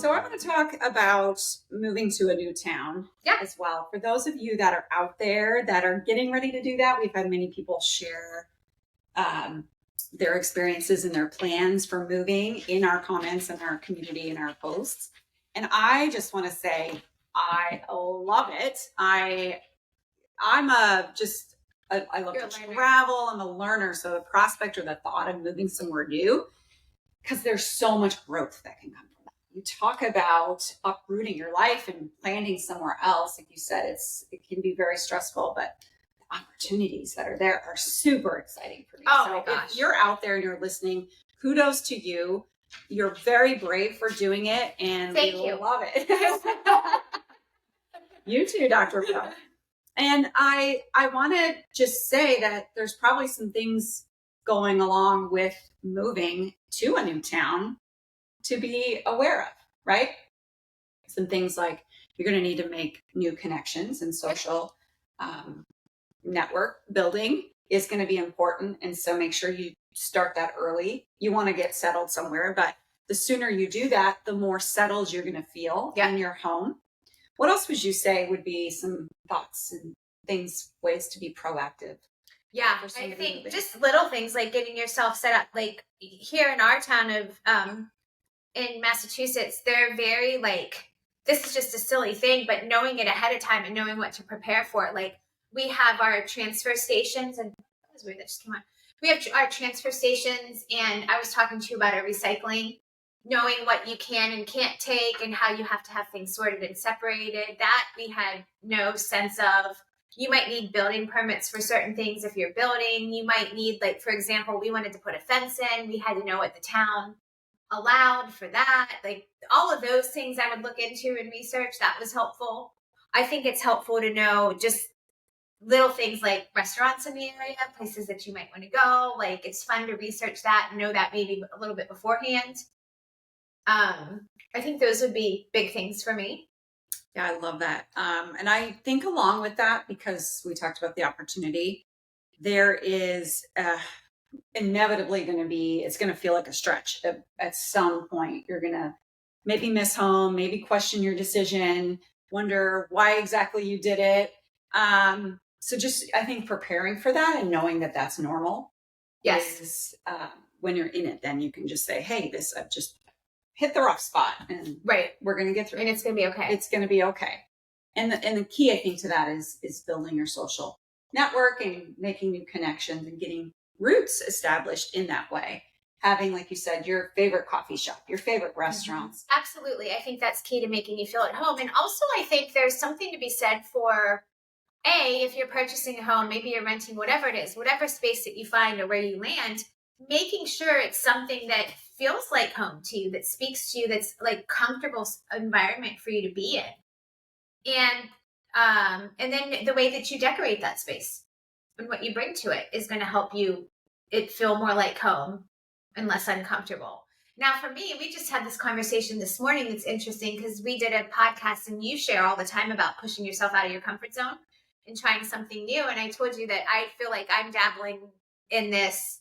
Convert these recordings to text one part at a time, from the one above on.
So I want to talk about moving to a new town as well. For those of you that are out there that are getting ready to do that, we've had many people share their experiences and their plans for moving in our comments and our community and our posts. And I just want to say, I love it. I love to travel. I'm a learner. So the prospect or the thought of moving somewhere new, because there's so much growth that can come from that. You talk about uprooting your life and planting somewhere else. Like you said, it can be very stressful, but the opportunities that are there are super exciting for me. Oh so my gosh. If you're out there and you're listening, kudos to you. You're very brave for doing it, and Thank we you. love it. You too, Dr. Brooke. And I want to just say that there's probably some things going along with moving to a new town to be aware of, right? Some things like you're going to need to make new connections, and social network building is going to be important. And so make sure you start that early. You want to get settled somewhere, but the sooner you do that, the more settled you're going to feel in your home. What else would you say would be some thoughts and things, ways to be proactive? Yeah, I think just little things like getting yourself set up. Like here in our town of in Massachusetts, they're very like, this is just a silly thing, but knowing it ahead of time and knowing what to prepare for. Like we have our transfer stations, and that was weird, that just came on. We have our transfer stations, and I was talking to you about our recycling, knowing what you can and can't take and how you have to have things sorted and separated. That we had no sense of. You might need building permits for certain things if you're building. You might need, like, for example, we wanted to put a fence in. We had to know what the town allowed for that. Like all of those things I would look into and research. That was helpful. I think it's helpful to know just little things like restaurants in the area, places that you might want to go. Like it's fun to research that and know that maybe a little bit beforehand. I think those would be big things for me. Yeah, I love that. And I think along with that, because we talked about the opportunity, there is inevitably going to be, it's going to feel like a stretch. At some point, you're going to maybe miss home, maybe question your decision, wonder why exactly you did it. So just, I think preparing for that and knowing that that's normal. Yes. Is, when you're in it, then you can just say, hey, I've just hit the rough spot, and we're going to get through it. And it's going to be okay. It's going to be okay. And the key, I think, to that is building your social network and making new connections and getting roots established in that way. Having, like you said, your favorite coffee shop, your favorite restaurants. Absolutely. I think that's key to making you feel at home. And also, I think there's something to be said for, if you're purchasing a home, maybe you're renting, whatever it is, whatever space that you find or where you land, making sure it's something that feels like home to you, that speaks to you, that's like comfortable environment for you to be in. And then the way that you decorate that space and what you bring to it is going to help it feel more like home and less uncomfortable. Now, for me, we just had this conversation this morning. It's interesting because we did a podcast and you share all the time about pushing yourself out of your comfort zone and trying something new. And I told you that I feel like I'm dabbling in this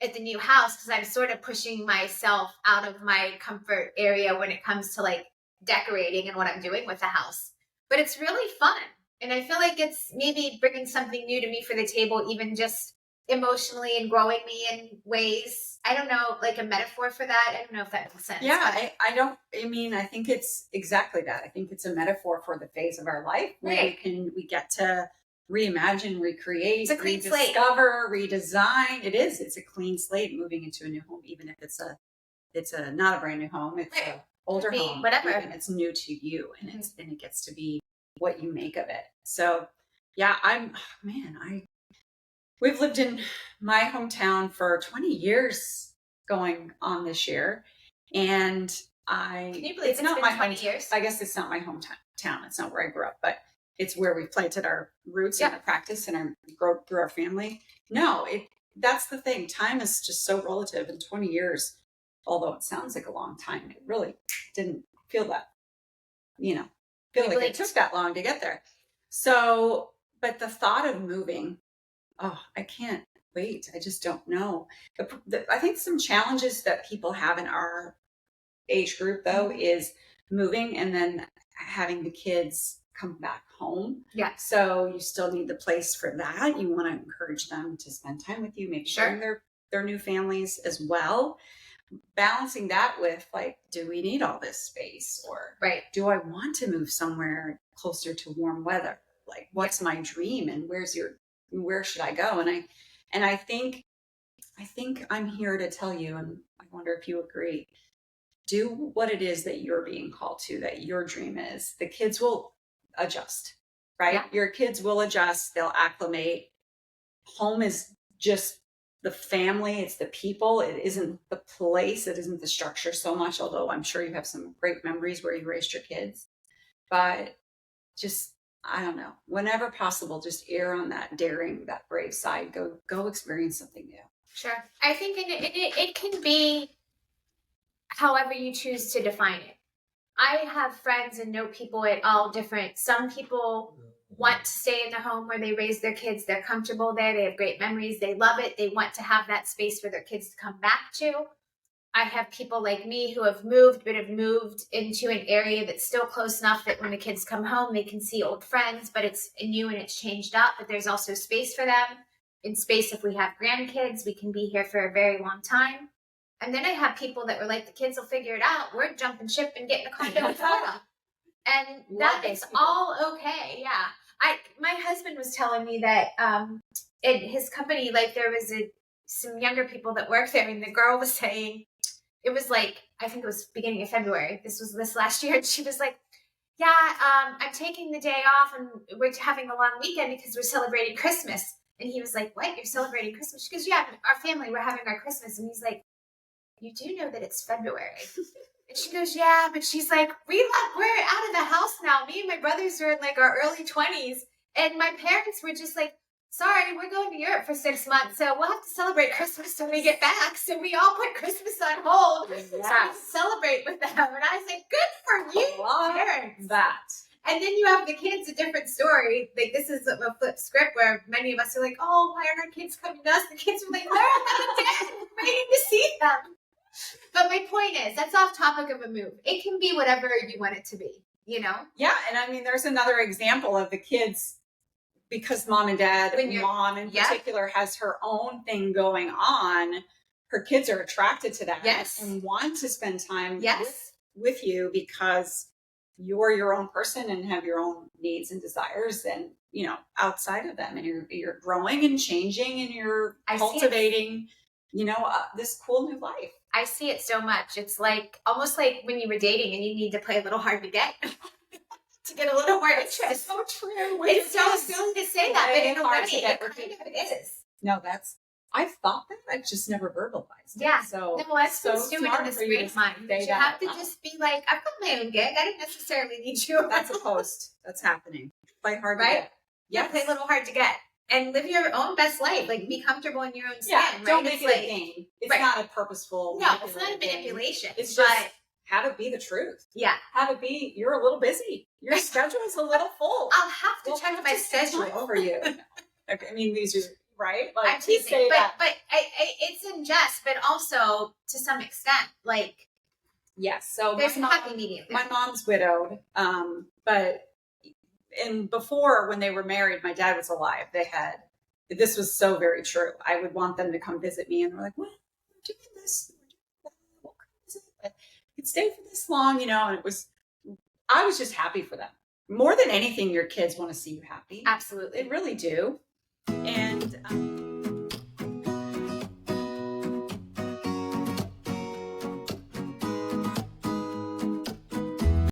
at the new house because I'm sort of pushing myself out of my comfort area when it comes to like decorating and what I'm doing with the house. But it's really fun. And I feel like it's maybe bringing something new to me for the table, even just emotionally and growing me in ways. I don't know, like a metaphor for that. I don't know if that makes sense. Yeah, I think it's exactly that. I think it's a metaphor for the phase of our life where we get to reimagine, recreate, rediscover, redesign. It's a clean slate moving into a new home, even if it's a not a brand new home. It's an older home, whatever. And it's new to you, and it gets to be what you make of it. So yeah, we've lived in my hometown for 20 years going on this year. And can you believe it's not my 20 years? I guess it's not my hometown. It's not where I grew up, but it's where we've planted our roots and our practice and our growth through our family. No, that's the thing. Time is just so relative, and 20 years, although it sounds like a long time, it really didn't feel that, it took that long to get there. So, but the thought of moving, I can't wait. I just don't know. I think some challenges that people have in our age group, though, is moving and then having the kids come back home. Yeah. So you still need the place for that. You want to encourage them to spend time with you, maybe bring their new families as well. Balancing that with like, do we need all this space, or do I want to move somewhere closer to warm weather? Like, what's my dream, and where should I go? And I think I'm here to tell you, and I wonder if you agree, do what it is that you're being called to, that your dream is. The kids will adjust, right? Yeah. Your kids will adjust. They'll acclimate. Home is just the family. It's the people. It isn't the place. It isn't the structure so much, although I'm sure you have some great memories where you raised your kids. But just, I don't know, whenever possible, just err on that daring, that brave side. Go experience something new. Sure. I think it can be however you choose to define it. I have friends and know people at all different. Some people want to stay in the home where they raise their kids. They're comfortable there. They have great memories. They love it. They want to have that space for their kids to come back to. I have people like me who have moved, but have moved into an area that's still close enough that when the kids come home, they can see old friends, but it's new and it's changed up, but there's also space for them. In space, if we have grandkids, we can be here for a very long time. And then I have people that were like, the kids will figure it out. We're jumping ship and getting a condo in Florida. And that is all okay. Yeah. My husband was telling me that in his company, like there was some younger people that work there, and the girl was saying, it was like, I think it was beginning of February. This last year. And she was like, yeah, I'm taking the day off and we're having a long weekend because we're celebrating Christmas. And he was like, what? You're celebrating Christmas? She goes, yeah, our family, we're having our Christmas. And he's like, you do know that it's February. And she goes, yeah, but she's like, we're out of the house now. Me and my brothers are in like our early 20s. And my parents were just like, sorry, we're going to Europe for 6 months. So we'll have to celebrate Christmas when we get back. So we all put Christmas on hold so we can celebrate with them. And I was like, good for you, parents. That. And then you have the kids, a different story. Like, this is a flip script where many of us are like, oh, why aren't our kids coming to us? The kids are like, they're dead. We're waiting to see them. But my point is, that's off topic of a move. It can be whatever you want it to be, you know? Yeah. And I mean, there's another example of the kids, because mom and dad, mom in particular has her own thing going on. Her kids are attracted to that and want to spend time with you because you're your own person and have your own needs and desires, and you know, outside of them, and you're growing and changing, and you're cultivating, you know, this cool new life. I see it so much. It's like almost like when you were dating and you need to play a little hard to get to get a little more interest. It's so true. It's so silly to say that, but in a way, it kind of is. No, I've thought that. I've just never verbalized it. Yeah. So no, let's do it in this great mind. You have to just be like, I've got my own gig. I don't necessarily need you. That's a post. That's happening. Play hard to get. Yeah, play a little hard to get. And live your own best life. Like, be comfortable in your own skin. Yeah, don't make it a game. It's not a purposeful. No, it's not a manipulation. It's just have it be the truth. Yeah. Have it be, you're a little busy. Your schedule's a little full. I'll have to check my schedule over you. Okay, I mean, these are, right? Like, I'm teasing, but it's in jest, but also to some extent, like. Yes, so there's a happy medium. My mom's widowed, but before, when they were married, my dad was alive. This was so very true. I would want them to come visit me, and they're like, well, we're doing this. We'll come visit. But you'd stay for this long, you know, and I was just happy for them. More than anything, your kids want to see you happy. Absolutely. They really do.